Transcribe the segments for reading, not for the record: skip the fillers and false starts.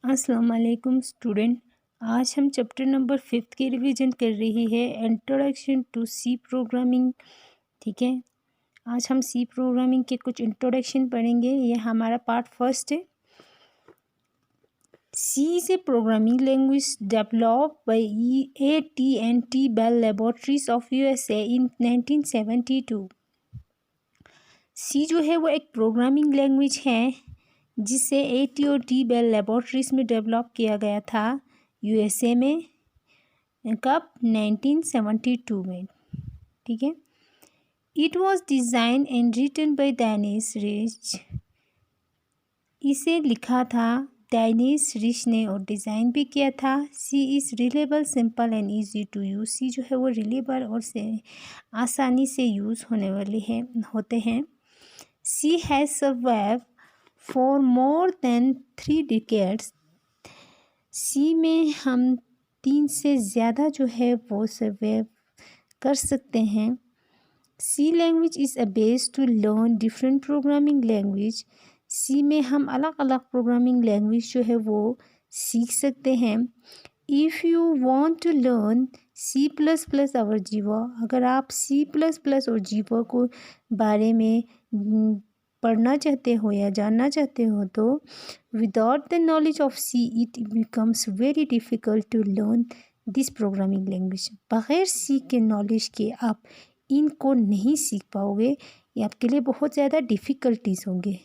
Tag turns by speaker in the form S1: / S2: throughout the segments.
S1: अस्सलाम वालेकुम स्टूडेंट। आज हम चैप्टर नंबर 5 की रिवीजन कर रही है, इंट्रोडक्शन टू सी प्रोग्रामिंग। ठीक है, आज हम सी प्रोग्रामिंग के कुछ इंट्रोडक्शन पढ़ेंगे। ये हमारा पार्ट फर्स्ट है। C is a programming language developed by AT&T Bell Laboratories of USA in 1972। C जो है वो एक प्रोग्रामिंग लैंग्वेज है जिसे AT&T बेल लेबोरेटरीज में डेवलप किया गया था USA में। कब? 1972 में। ठीक है। It was design and written by Dennis Ritchie. इसे लिखा था डेनिस रिच ने और डिज़ाइन भी किया था। C is reliable, simple and easy to use. C जो है वो रिलेबल और से आसानी से यूज़ होने वाले होते हैं। C has survive for more than 3 decades. C में हम 3 से ज़्यादा जो है वो सर्वाइव कर सकते हैं। C language is a base to learn different programming language. C में हम अलग अलग प्रोग्रामिंग लैंग्वेज जो है वो सीख सकते हैं। If you want to learn C++ और जीवा, अगर आप C++ और जीवा को बारे में पढ़ना चाहते हो या जानना चाहते हो तो without the knowledge of C it becomes very difficult to learn this programming language. बग़ैर सी के नॉलेज के आप इनको नहीं सीख पाओगे, ये आपके लिए बहुत ज़्यादा डिफ़िकल्टीज़ होंगे।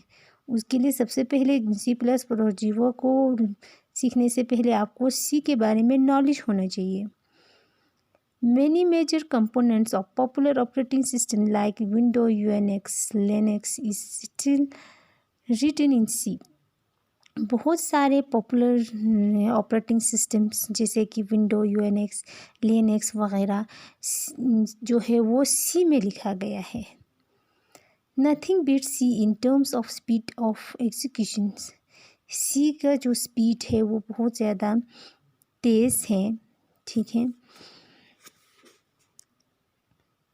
S1: उसके लिए सबसे पहले C++ और जीवा को सीखने से पहले आपको सी के बारे में नॉलेज होना चाहिए। Many major components of popular operating system like Windows, Unix, Linux is still written in C. बहुत सारे पॉपुलर ऑपरेटिंग सिस्टम्स जैसे कि विंडो, यूएनएक्स, लिनक्स वगैरह जो है वो सी में लिखा गया है। Nothing beat C in terms of speed of execution. C का जो स्पीड है वो बहुत ज़्यादा तेज़ है। ठीक है।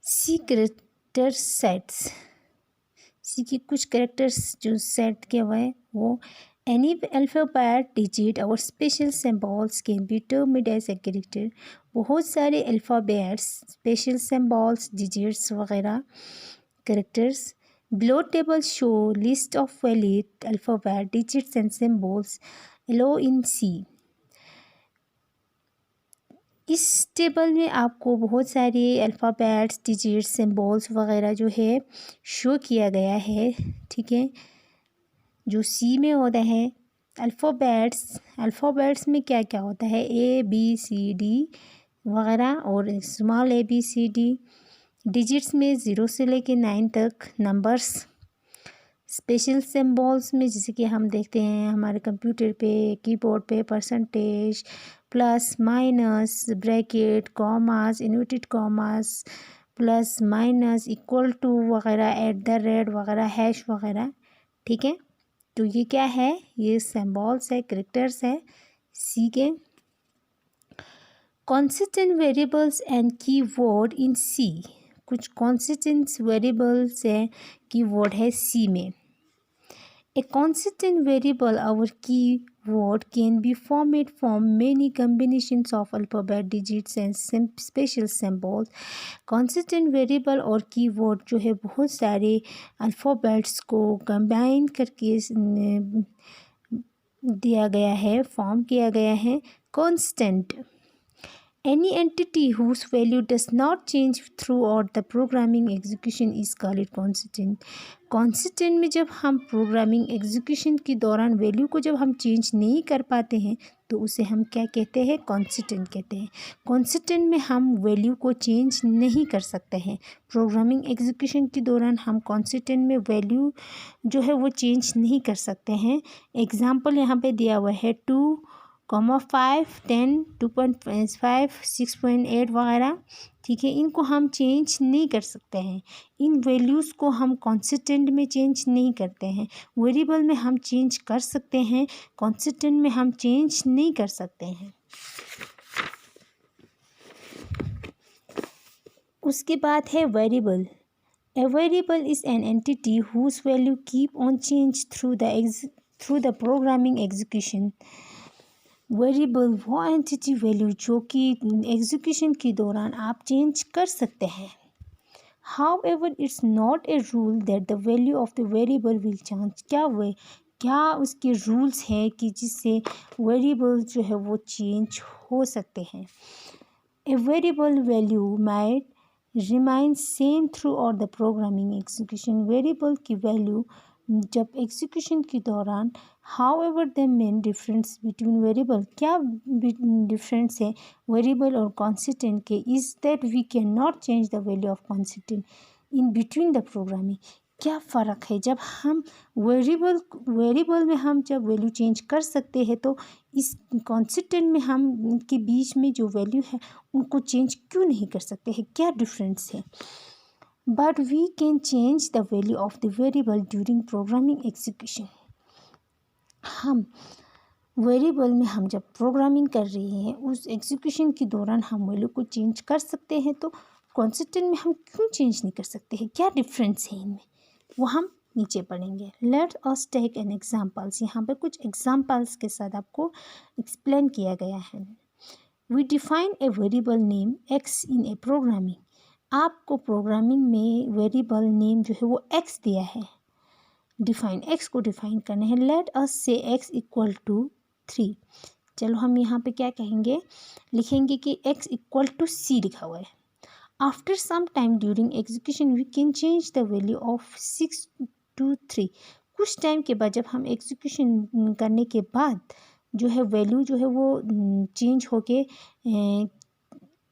S1: सी करेक्टर सेट्स, सी के कुछ करेक्टर्स जो सेट किया हुआ है वो एनी अल्फ़ाबेट डिजिट और special symbols can be termed as a character. बहुत सारे अल्फ़ाबेट्स, स्पेशल सिंबल्स, डिजिट्स वगैरह characters. Below table show list of valid alphabet digits and symbols allowed in C. इस टेबल में आपको बहुत सारे अल्फ़ाबेट्स, डिजिट्स, सिंबल्स वगैरह जो है शो किया गया है। ठीक है, जो सी में होता है। अल्फ़ाबेट्स में क्या क्या होता है? ABCD वगैरह और स्मॉल ABCD। डिजिट्स में 0 से लेके 9 तक नंबर्स। स्पेशल सिंबल्स में जैसे कि हम देखते हैं हमारे कंप्यूटर पे, कीबोर्ड पे, percentage, plus, minus, bracket, commas, inverted commas, plus, minus, equal to वगैरह, @ वगैरह, हैश वगैरह। ठीक है, तो ये क्या है? ये सिंबल्स है, कैरेक्टर्स है सी के। Constant variables and keyword in C. कुछ कॉन्स्टेंट वेरिएबल्स है, कीवर्ड है सी में। A constant variable or keyword can be formed from many combinations of alphabet, digits and special symbols. Constant variable और keyword जो है बहुत सारे अल्फ़ाबेट्स को कंबाइन करके दिया गया है, फॉर्म किया गया है। Constant, any entity whose value does not change throughout the programming execution is called constant. Constant में जब हम प्रोग्रामिंग एग्जीक्यूशन के दौरान वैल्यू को जब हम चेंज नहीं कर पाते हैं तो उसे हम क्या कहते हैं? कॉन्स्टेंट कहते हैं। कॉन्स्टेंट में हम वैल्यू को चेंज नहीं कर सकते हैं। प्रोग्रामिंग एग्जीक्यूशन के दौरान हम कॉन्स्टेंट में वैल्यू जो है वो चेंज नहीं कर सकते हैं। एग्जाम्पल यहाँ पे दिया हुआ है 2,5, 10, 2.5, 6.8 वगैरह। ठीक है, इनको हम चेंज नहीं कर सकते हैं। इन वैल्यूज़ को हम कॉन्स्टेंट में चेंज नहीं करते हैं। वेरिएबल में हम चेंज कर सकते हैं, कॉन्स्टेंट में हम चेंज नहीं कर सकते हैं। उसके बाद है variable. A variable is an entity whose value keep on change through the programming execution. Variable वो एंटिटी वैल्यू जो कि एग्जीक्यूशन के दौरान आप चेंज कर सकते हैं। However, it's not a rule that the value of the variable will change. क्या उसके रूल्स हैं कि जिससे वेरिएबल जो है वो चेंज हो सकते हैं। A variable value might remain same throughout the programming execution. Variable की वैल्यू जब एग्जीक्यूशन के दौरान however the main difference between variable क्या डिफरेंस है वेरिएबल और कॉन्स्टेंट के is that we cannot change the value of constant in between the programming. क्या फ़र्क है जब हम वेरिएबल में हम जब वैल्यू चेंज कर सकते हैं तो इस कॉन्स्टेंट में हम के बीच में जो वैल्यू है उनको चेंज क्यों नहीं कर सकते हैं, क्या डिफरेंस है। But we can change the value of the variable during programming execution. हम वेरिएबल में हम जब प्रोग्रामिंग कर रहे हैं उस एग्जीक्यूशन के दौरान हम वैल्यू को चेंज कर सकते हैं, तो कॉन्स्टेंट में हम क्यों चेंज नहीं कर सकते हैं, क्या डिफरेंस है इनमें, वो हम नीचे पढ़ेंगे। Let us take an examples. यहाँ पे कुछ एग्जांपल्स के साथ आपको एक्सप्लेन किया गया है। We define a variable name x in a programming. आपको प्रोग्रामिंग में वेरिएबल नेम जो है वो एक्स दिया है, डिफाइन एक्स को डिफाइन करना है। लेट अस से एक्स इक्वल टू 3। चलो हम यहाँ पे क्या कहेंगे, लिखेंगे कि एक्स इक्वल टू सी लिखा हुआ है। After some time during execution we can change the value of 6 to 3। कुछ टाइम के बाद जब हम एग्जीक्यूशन करने के बाद जो है वैल्यू जो है वो चेंज होके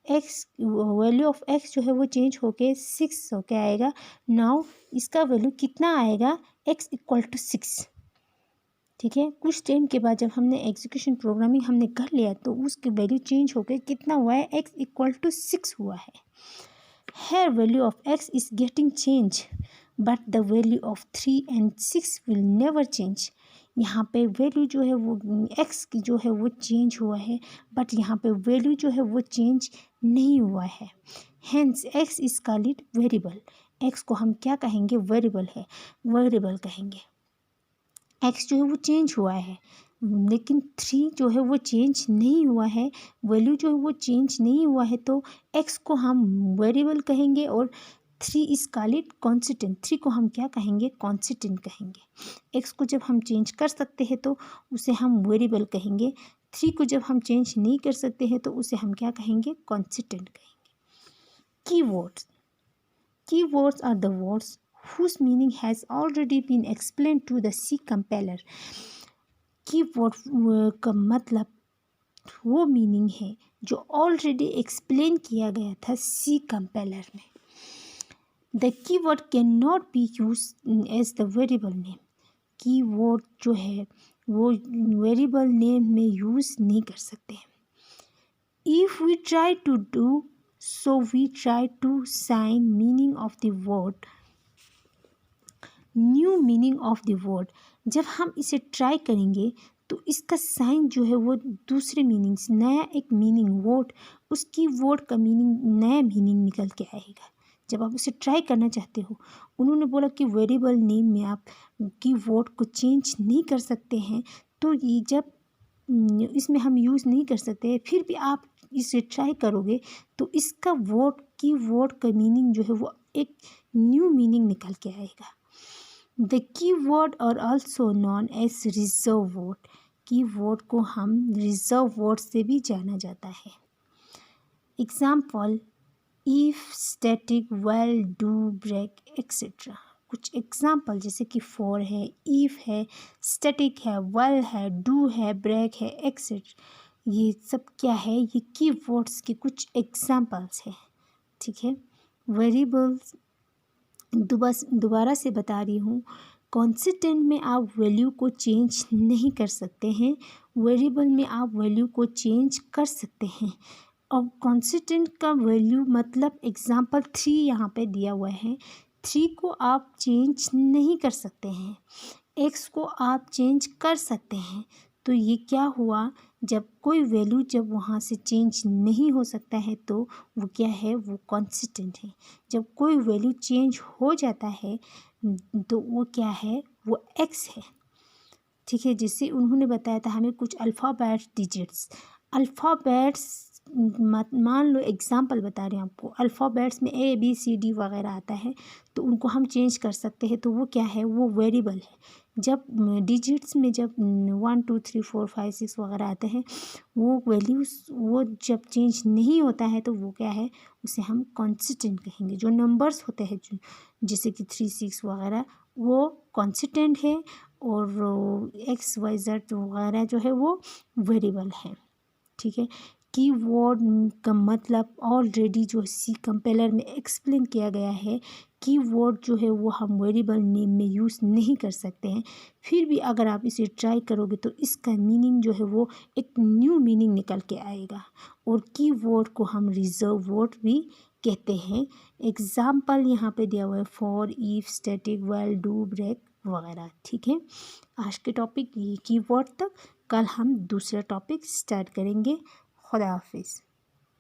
S1: एक्स वैल्यू ऑफ एक्स जो है वो चेंज होके 6 होके आएगा। नाउ इसका वैल्यू कितना आएगा, एक्स इक्वल टू 6। ठीक है, कुछ टाइम के बाद जब हमने एग्जीक्यूशन प्रोग्रामिंग हमने कर लिया तो उसकी वैल्यू चेंज होके कितना हुआ है, एक्स इक्वल टू 6 हुआ है। Here value of x is getting change but the value of 3 and 6 will never change. यहाँ पे वैल्यू जो है वो एक्स की जो है वो चेंज हुआ है, बट यहाँ पे वैल्यू जो है वो चेंज नहीं हुआ है। Hence x is called variable. X को हम क्या कहेंगे, वेरिएबल है, वेरिएबल कहेंगे। एक्स जो है वो चेंज हुआ है लेकिन 3 जो है वो चेंज नहीं हुआ है, वैल्यू जो है वो चेंज नहीं हुआ है, तो एक्स को हम वेरिएबल कहेंगे और 3 इज कॉल्ड कॉन्स्टेंट। 3 को हम क्या कहेंगे, कॉन्स्टेंट कहेंगे। एक्स को जब हम चेंज कर सकते हैं तो उसे हम वेरिएबल कहेंगे। 3 को जब हम चेंज नहीं कर सकते हैं तो उसे हम क्या कहेंगे, कॉन्स्टेंट कहेंगे। Keywords are the words whose meaning has already been explained to the C compiler. Keyword का मतलब वो मीनिंग है जो ऑलरेडी एक्सप्लेन किया गया था सी कंपाइलर में। The keyword can not be use as the variable name. Keyword जो है वो वेरिएबल नेम में यूज़ नहीं कर सकते हैं। If we try to do so we try to sign meaning of the word, new meaning of the word। जब हम इसे ट्राई करेंगे तो इसका साइन जो है वो दूसरे मीनिंग्स, नया एक मीनिंग वर्ड, उसकी वर्ड का मीनिंग नया मीनिंग निकल के आएगा। जब आप उसे ट्राई करना चाहते हो, उन्होंने बोला कि वेरिएबल नेम में आप की वर्ड को चेंज नहीं कर सकते हैं, तो ये जब इसमें हम यूज़ नहीं कर सकते, फिर भी आप इसे ट्राई करोगे तो इसका वर्ड का मीनिंग जो है वो एक न्यू मीनिंग निकल के आएगा। The keyword are also known as reserve word. Keyword को हम रिजर्व वर्ड से भी जाना जाता है। Example, if, static, while, do, break etcetera. कुछ एग्जाम्पल जैसे कि फॉर है, इफ है, स्टैटिक है, वेल है, डू है, ब्रेक है, एक्सेट्रा, ये सब क्या है, ये कीवर्ड्स के कुछ एग्जाम्पल्स है। ठीक है, वेरिएबल्स दोबारा से बता रही हूँ, कॉन्स्टेंट में आप वैल्यू को चेंज नहीं कर सकते हैं, वेरिएबल में आप वैल्यू को चेंज कर सकते हैं। और कॉन्स्टेंट का वैल्यू मतलब एग्जाम्पल 3 यहाँ पे दिया हुआ है, 3 को आप चेंज नहीं कर सकते हैं, एक्स को आप चेंज कर सकते हैं। तो ये क्या हुआ, जब कोई वैल्यू जब वहाँ से चेंज नहीं हो सकता है तो वो क्या है, वो कांस्टेंट है। जब कोई वैल्यू चेंज हो जाता है तो वो क्या है, वो एक्स है। ठीक है। जैसे उन्होंने बताया था हमें कुछ अल्फ़ाबेट्स अल्फ़ाबेट्स मान लो एग्ज़ाम्पल बता रहे हैं आपको, अल्फ़ाबेट्स में ABCD वगैरह आता है, तो उनको हम चेंज कर सकते हैं। तो वो क्या है, वो वेरिएबल है। जब डिजिट्स में जब 1 2 3 4 5 6 वगैरह आते हैं, वो वैल्यूज़ वो जब चेंज नहीं होता है तो वो क्या है, उसे हम कांस्टेंट कहेंगे। जो नंबर्स होते हैं जो जैसे कि 3 6 वगैरह, वो कांस्टेंट है, और XYZ वगैरह जो है वो वेरिएबल है। ठीक है। कीवर्ड का मतलब ऑलरेडी जो सी कंपेलर में एक्सप्लेन किया गया है। कीवर्ड जो है वो हम वेरिएबल नेम में यूज़ नहीं कर सकते हैं। फिर भी अगर आप इसे ट्राई करोगे तो इसका मीनिंग जो है वो एक न्यू मीनिंग निकल के आएगा। और कीवर्ड को हम रिजर्व वर्ड भी कहते हैं। एग्जाम्पल यहाँ पे दिया हुआ है for, if, static, while, do, break वगैरह। ठीक है। आज के टॉपिक ये कीवर्ड तक। कल हम दूसरा टॉपिक स्टार्ट करेंगे। खुदा हाफिज़।